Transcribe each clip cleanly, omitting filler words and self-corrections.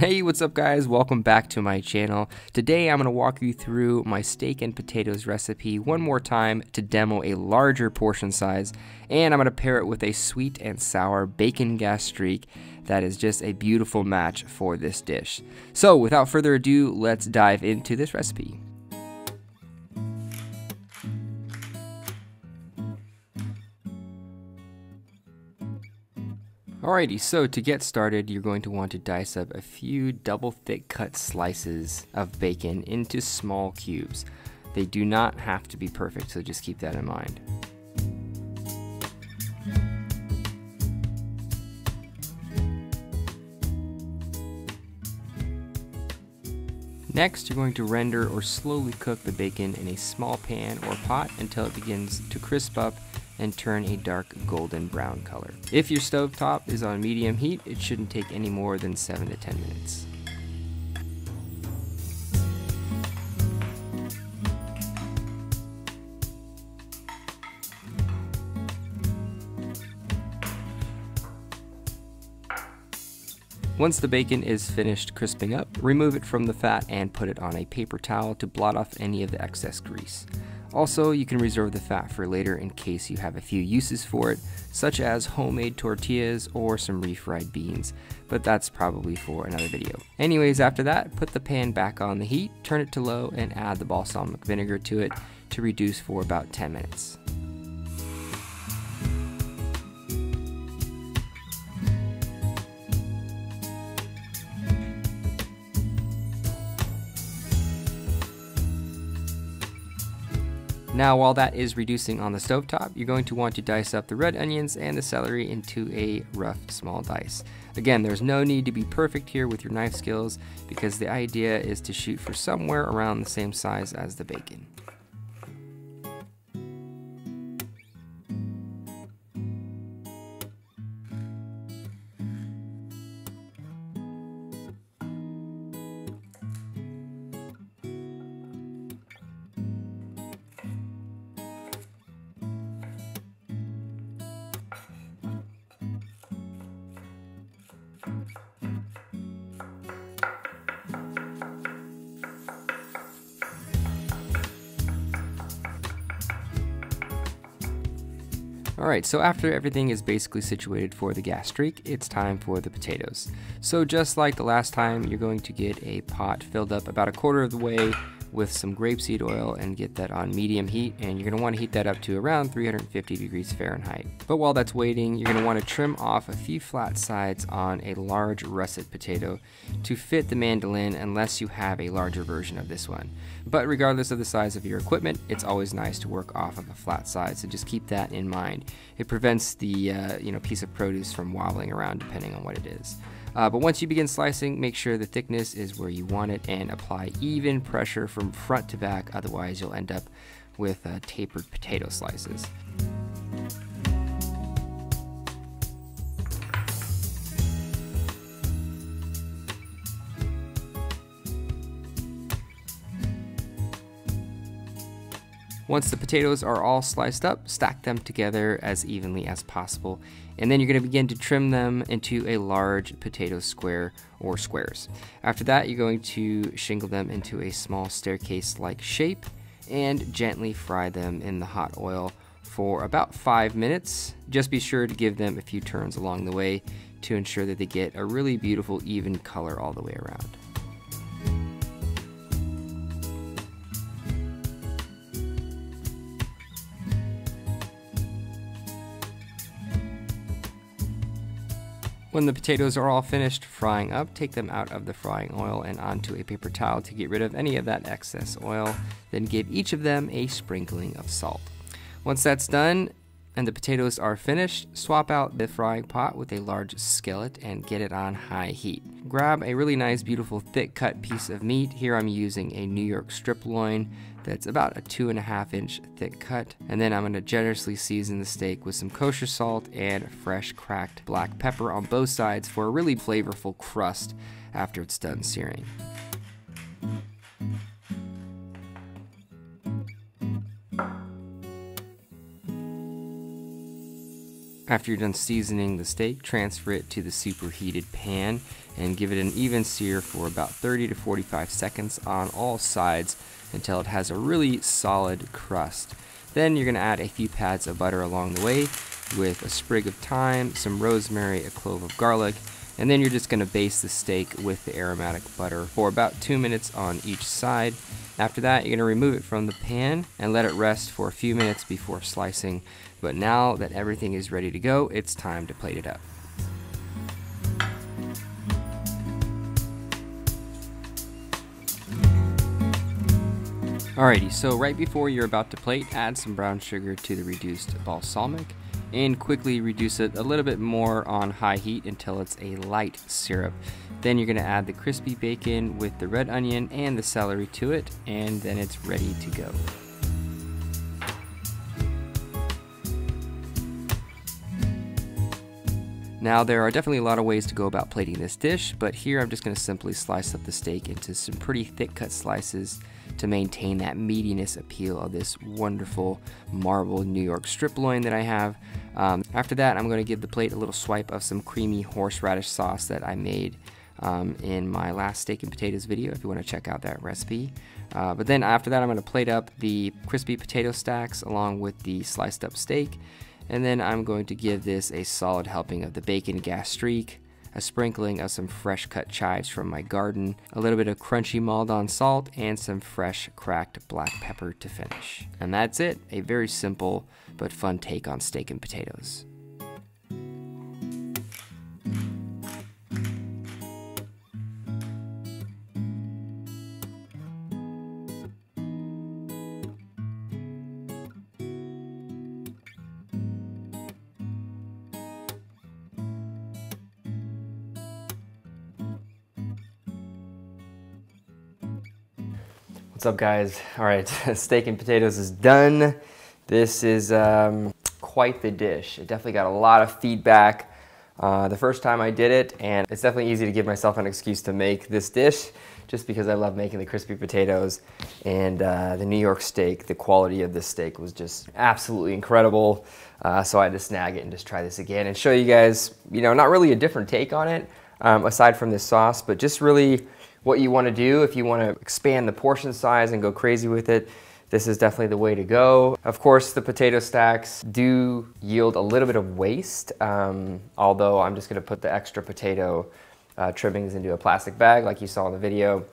Hey, what's up guys? Welcome back to my channel. Today I'm going to walk you through my steak and potatoes recipe one more time to demo a larger portion size, and I'm going to pair it with a sweet and sour bacon gastrique that is just a beautiful match for this dish. So without further ado, let's dive into this recipe. Alrighty, so to get started, you're going to want to dice up a few double thick cut slices of bacon into small cubes. They do not have to be perfect, so just keep that in mind. Next, you're going to render or slowly cook the bacon in a small pan or pot until it begins to crisp up and turn a dark golden brown color. If your stovetop is on medium heat, it shouldn't take any more than 7 to 10 minutes. Once the bacon is finished crisping up, remove it from the fat and put it on a paper towel to blot off any of the excess grease. Also, you can reserve the fat for later in case you have a few uses for it, such as homemade tortillas or some refried beans, but that's probably for another video. Anyways, after that, put the pan back on the heat, turn it to low, and add the balsamic vinegar to it to reduce for about 10 minutes. Now, while that is reducing on the stovetop, you're going to want to dice up the red onions and the celery into a rough small dice. Again, there's no need to be perfect here with your knife skills because the idea is to shoot for somewhere around the same size as the bacon. Alright, so after everything is basically situated for the gastrique, it's time for the potatoes. So just like the last time, you're going to get a pot filled up about a quarter of the way with some grapeseed oil and get that on medium heat, and you're going to want to heat that up to around 350 degrees Fahrenheit. But while that's waiting, you're going to want to trim off a few flat sides on a large russet potato to fit the mandolin unless you have a larger version of this one. But regardless of the size of your equipment, it's always nice to work off of a flat side, so just keep that in mind. It prevents the piece of produce from wobbling around depending on what it is. But once you begin slicing, make sure the thickness is where you want it and apply even pressure from front to back, otherwise you'll end up with tapered potato slices. Once the potatoes are all sliced up, stack them together as evenly as possible, and then you're going to begin to trim them into a large potato square or squares. After that, you're going to shingle them into a small staircase-like shape and gently fry them in the hot oil for about 5 minutes. Just be sure to give them a few turns along the way to ensure that they get a really beautiful even color all the way around. When the potatoes are all finished frying up, take them out of the frying oil and onto a paper towel to get rid of any of that excess oil. Then give each of them a sprinkling of salt. Once that's done and the potatoes are finished, swap out the frying pot with a large skillet and get it on high heat. Grab a really nice, beautiful, thick cut piece of meat. Here I'm using a New York Striploin that's about a 2.5 inch thick cut. And then I'm going to generously season the steak with some kosher salt and fresh cracked black pepper on both sides for a really flavorful crust after it's done searing. After you're done seasoning the steak, transfer it to the superheated pan and give it an even sear for about 30 to 45 seconds on all sides until it has a really solid crust. Then you're going to add a few pads of butter along the way with a sprig of thyme, some rosemary, a clove of garlic, and then you're just going to baste the steak with the aromatic butter for about 2 minutes on each side. After that, you're going to remove it from the pan and let it rest for a few minutes before slicing. But now that everything is ready to go, it's time to plate it up. Alrighty, so right before you're about to plate, add some brown sugar to the reduced balsamic and quickly reduce it a little bit more on high heat until it's a light syrup. Then you're going to add the crispy bacon with the red onion and the celery to it, and then it's ready to go. Now there are definitely a lot of ways to go about plating this dish, but here I'm just going to simply slice up the steak into some pretty thick cut slices to maintain that meatiness appeal of this wonderful marbled New York striploin that I have. After that, I'm going to give the plate a little swipe of some creamy horseradish sauce that I made in my last steak and potatoes video, if you want to check out that recipe. But then after that, I'm going to plate up the crispy potato stacks along with the sliced up steak. And then I'm going to give this a solid helping of the bacon gastrique, a sprinkling of some fresh cut chives from my garden, a little bit of crunchy Maldon salt, and some fresh cracked black pepper to finish. And that's it, a very simple but fun take on steak and potatoes. What's up, guys? All right, steak and potatoes is done. This is quite the dish. It definitely got a lot of feedback the first time I did it, and it's definitely easy to give myself an excuse to make this dish just because I love making the crispy potatoes, and the New York steak, the quality of this steak was just absolutely incredible. So I had to snag it and just try this again and show you guys, you know, not really a different take on it aside from this sauce, but just really what you want to do if you want to expand the portion size and go crazy with it. This is definitely the way to go. Of course, the potato stacks do yield a little bit of waste, although I'm just going to put the extra potato trimmings into a plastic bag like you saw in the video.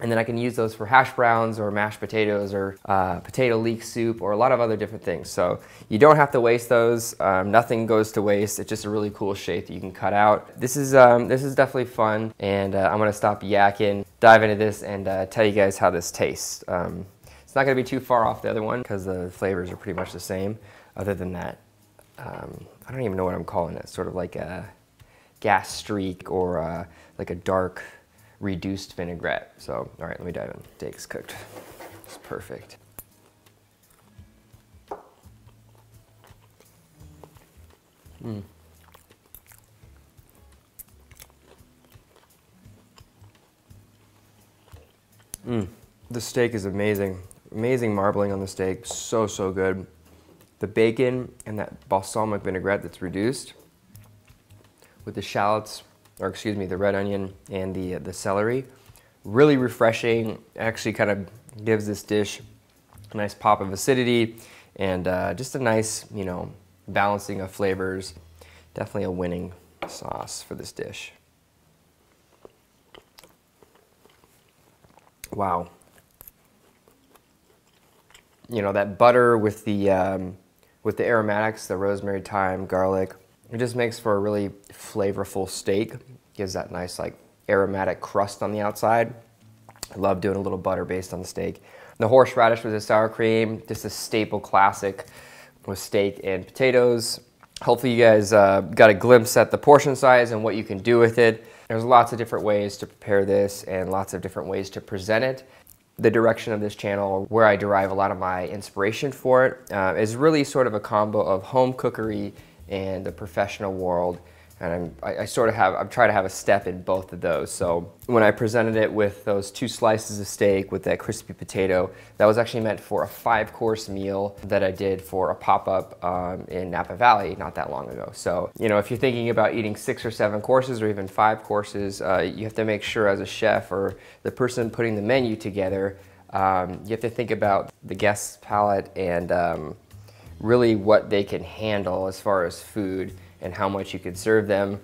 And then I can use those for hash browns or mashed potatoes or potato leek soup or a lot of other different things. So you don't have to waste those. Nothing goes to waste. It's just a really cool shape that you can cut out. This is definitely fun, and I'm gonna stop yakking, dive into this, and tell you guys how this tastes. It's not gonna be too far off the other one because the flavors are pretty much the same. Other than that, I don't even know what I'm calling it. Sort of like a Gastrique or like a dark reduced vinaigrette. So, all right, let me dive in. Steak's cooked. It's perfect. The steak is amazing. Amazing marbling on the steak. So, so good. The bacon and that balsamic vinaigrette that's reduced with the shallots, or excuse me, the red onion and the celery. Really refreshing. Actually kind of gives this dish a nice pop of acidity and just a nice, you know, balancing of flavors. Definitely a winning sauce for this dish. Wow. You know, that butter with the aromatics, the rosemary, thyme, garlic, it just makes for a really flavorful steak. Gives that nice like aromatic crust on the outside. I love doing a little butter based on the steak. The horseradish with the sour cream, just a staple classic with steak and potatoes. Hopefully you guys got a glimpse at the portion size and what you can do with it. There's lots of different ways to prepare this and lots of different ways to present it. The direction of this channel, where I derive a lot of my inspiration for it, is really sort of a combo of home cookery and the professional world. And I'm trying to have a step in both of those. So when I presented it with those 2 slices of steak with that crispy potato, that was actually meant for a 5-course meal that I did for a pop-up in Napa Valley not that long ago. So, you know, if you're thinking about eating 6 or 7 courses or even 5 courses, you have to make sure as a chef or the person putting the menu together, you have to think about the guest's palate and really what they can handle as far as food and how much you can serve them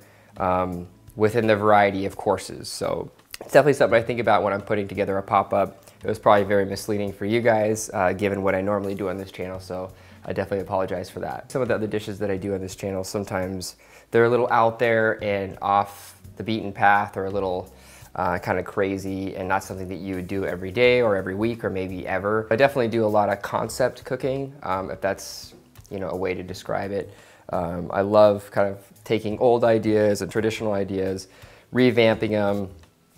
within the variety of courses. So it's definitely something I think about when I'm putting together a pop-up. It was probably very misleading for you guys given what I normally do on this channel, so I definitely apologize for that. Some of the other dishes that I do on this channel, sometimes they're a little out there and off the beaten path, or a little kind of crazy and not something that you would do every day or every week or maybe ever. I definitely do a lot of concept cooking, if that's, you know, a way to describe it. I love kind of taking old ideas and traditional ideas, revamping them,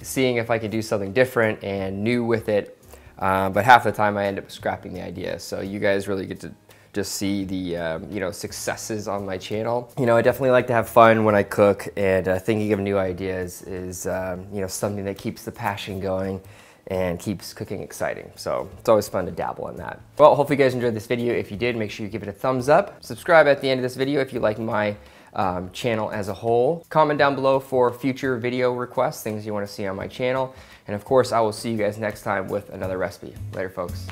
seeing if I can do something different and new with it. But half the time I end up scrapping the idea. So you guys really get to just see the you know, successes on my channel. You know, I definitely like to have fun when I cook, and thinking of new ideas is you know, something that keeps the passion going and keeps cooking exciting. So it's always fun to dabble in that. Well, hopefully you guys enjoyed this video. If you did, make sure you give it a thumbs up. Subscribe at the end of this video if you like my channel as a whole. Comment down below for future video requests, things you want to see on my channel. And of course, I will see you guys next time with another recipe. Later, folks.